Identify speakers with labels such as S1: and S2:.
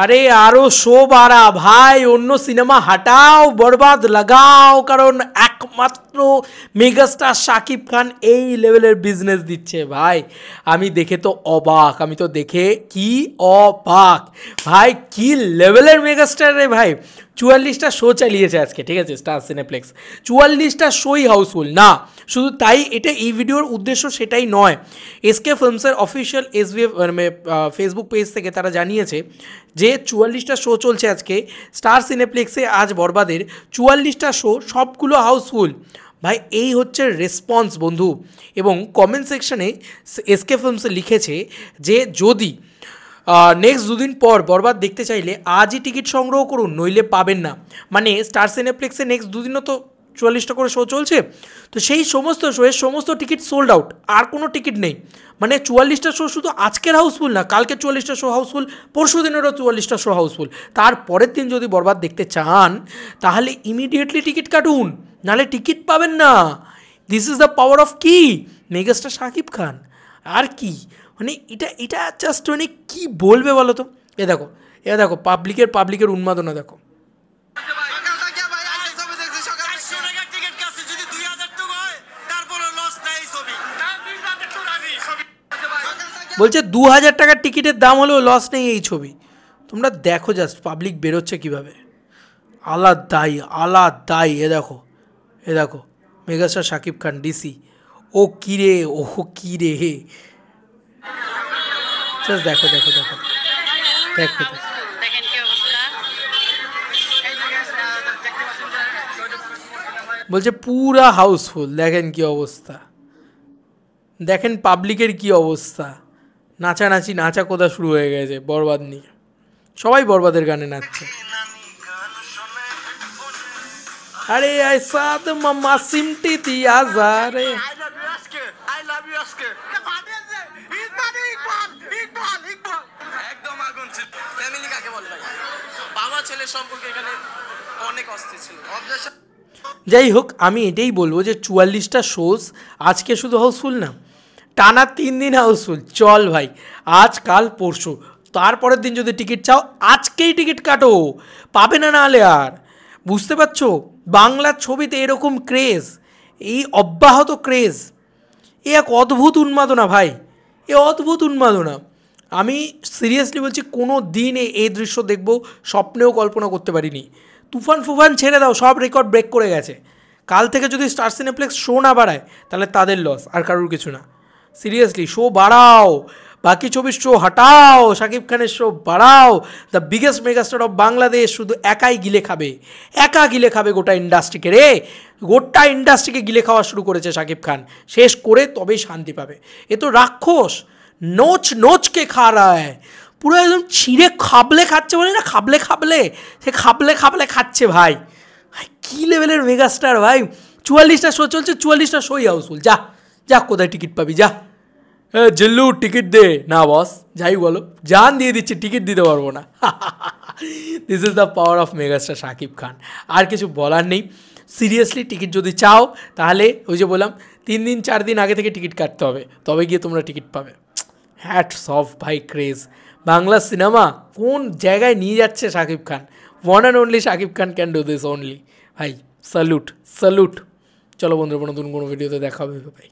S1: আরে আরো শো বাড়া ভাই, অন্য সিনেমা হাটাও, বরবাদ লাগাও, কারণ একমাত্র মেগাস্টার শাকিব খান এই লেভেলের বিজনেস দিচ্ছে ভাই। আমি দেখে তো অবাক, আমি তো দেখে কি অবাক ভাই, কি লেভেলের মেগাস্টার রে ভাই। 44টা শো চালিয়েছে আজকে, ঠিক আছে, স্টার সিনেপ্লেক্স 44টা শোই হাউসফুল না। শুধু তাই, এটা এই ভিডিওর উদ্দেশ্য সেটাই নয়। এসকে ফিল্মসের অফিসিয়াল এসবিএফ মানে ফেসবুক পেজ থেকে তারা জানিয়েছে যে 44টা শো চলছে আজকে স্টার সিনেপ্লেক্সে। আজ বরবাদের 44টা শো সবগুলো হাউসফুল ভাই। এই হচ্ছে রেসপন্স বন্ধু। এবং কমেন্ট সেকশনে এসকে ফিল্মসে লিখেছে যে যদি নেক্সট দুদিন পর বরবাদ দেখতে চাইলে আজই টিকিট সংগ্রহ করুন, নইলে পাবেন না। মানে স্টার সিনেপ্লেক্সে নেক্সট দুদিনও তো 44টা করে শো চলছে, তো সেই সমস্ত শোয়ের সমস্ত টিকিট সোল্ড আউট, আর কোনো টিকিট নেই। মানে 44টা শো শুধু আজকের হাউসফুল না, কালকে 44টা শো হাউসফুল, পরশু দিনেরও 44টা শো হাউসফুল। তারপরের দিন যদি বরবাদ দেখতে চান তাহলে ইমিডিয়েটলি টিকিট কাটুন, নাহলে টিকিট পাবেন না। This is the power of কি মেগাস্টার শাকিব খান। আর কি মানে এটা এটা জাস্ট মানে কী বলবে বলো তো। এ দেখো পাবলিকের উন্মাদনা দেখো। বলছে 2000 টাকার টিকিটের দাম হলেও লস নেই এই ছবি। তোমরা দেখো জাস্ট পাবলিক বেরোচ্ছে কীভাবে, আলাদাই। এ দেখো মেগাস্টার শাকিব খান ডিসি। ও কিরে হে, জাস্ট দেখো। বলছে পুরা হাউসফুল, দেখেন কি অবস্থা, দেখেন পাবলিকের কি অবস্থা। নাচা কোথা শুরু হয়ে গেছে বরবাদ নিয়ে, সবাই বরবাদের গানে নাচছে। আরে ऐसा तो मामा सिमटी दिया जा रे।
S2: একদম আগুন ছিল। ফ্যামিলি কাকে বলে ভাই? বাবা ছেলে সম্পর্কে এখানে অনেক অস্থির ছিল।
S1: যাই হোক, আমি এটাই বলবো যে 44টা শোজ আজকে শুধু হাউসফুল না, টানা 3 দিন হাউসফুল। চল ভাই, আজ কাল পরশু, তারপরের দিন যদি টিকিট চাও আজকেই টিকিট কাটো, পাবে না নাহলে আর। বুঝতে পারছো বাংলার ছবিতে এরকম ক্রেজ, এই অব্যাহত ক্রেজ, এ এক অদ্ভুত উন্মাদনা ভাই, অদ্ভুত উন্মাদনা। আমি সিরিয়াসলি বলছি, কোনো দিন এই দৃশ্য দেখব স্বপ্নেও কল্পনা করতে পারিনি। তুফান ছেড়ে দাও, সব রেকর্ড ব্রেক করে গেছে। কাল থেকে যদি স্টার সিনেপ্লেক্স শো না বাড়ায় তাহলে তাদের লস, আর কারোর কিছু না। সিরিয়াসলি শো বাড়াও, বাকি ছবির শো হাটাও, শাকিব খানের শো বাড়াও। The biggest megastar of Bangladesh শুধু একাই গিলে খাবে গোটা ইন্ডাস্ট্রিকে রে। গোটা ইন্ডাস্ট্রিকে গিলে খাওয়া শুরু করেছে শাকিব খান, শেষ করে তবেই শান্তি পাবে। এ তো রাক্ষস, নোচকে খা রা হ্যায়, পুরো একদম ছিঁড়ে খাবলে খাচ্ছে, বলে না খাবলে, সে খাবলে খাচ্ছে ভাই। কী লেভেলের মেগাস্টার ভাই। 44টা শো চলছে, 44টা শোই হাউসফুল। যা কোথায় টিকিট পাবি, যা। জিল্লু টিকিট দে না বস, যাই বলো, জান দিয়ে দিচ্ছি, টিকিট দিতে পারবো না। This is the power of megastar Shakib Khan. আর কিছু বলার নেই। সিরিয়াসলি টিকিট যদি চাও তাহলে ওই যে বললাম 3 দিন 4 দিন আগে থেকে টিকিট কাটতে হবে, তবে গিয়ে তোমরা টিকিট পাবে। হ্যাটস অফ ভাই, ক্রেজ। বাংলা সিনেমা কোন জায়গায় নিয়ে যাচ্ছে Shakib Khan. One and only Shakib Khan can do this only ভাই। স্যালুট। চলো বন্ধুরা, নতুন কোনো ভিডিওতে দেখা হবে ভাই।